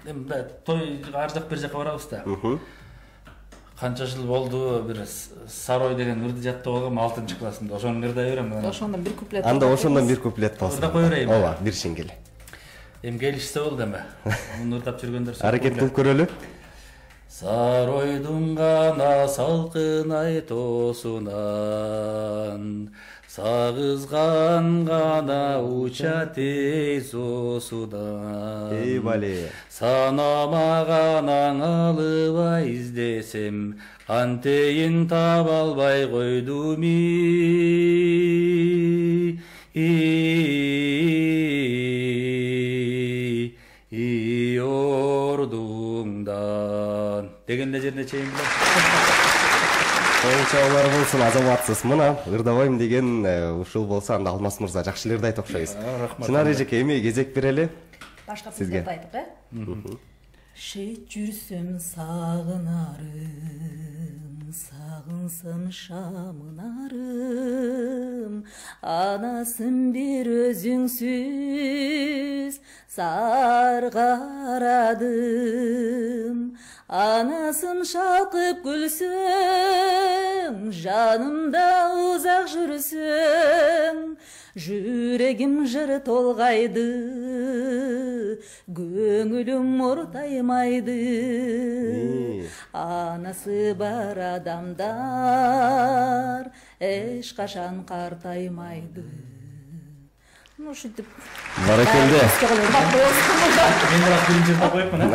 Эми той ар жак бер жака барабыз да. Канча жыл болду, бир Сарой деген ырды жаттап алгам 6-классымда. Ошону ырдай берем. Ошондон бир куплет. Анда ошондон бир куплет болсун. Ырдап кой берейин. Ооба, бир шеңгел. Эми келишсе болду эми. Муну ырдап жүргөндөр. Аракет кылып көрөлү. Саройдун гана салкын ай тоосунан сагызган гана учат тез осудан. Эй бали. Санамаган алыбай издесем, кантейин таба албай койдум ордуңдан деген эле жерине чейин билем. Чоңчоолор болсун, азаматсыз. Мына ырдабайм деген ушул болсо анда Алмаз мырза жакшы эле ырдайт окшойсуз. Чынар эжеке, эми кезек берели. Башка сизге айтып, Шет жүрсөм сагынарым, сагынсам шамынарым, анасын бир өзүңсүз сар карадым. Анасын шалкып күлсөң, жанымда узак жүрсөң, жүрегим жыр толгайды, көңүлүм муртаймайды. Анасы бар адамдар эч качан картаймайды. Ну ушинтип. Баракелде. Мен бирок биринчи ырдап коюпмун,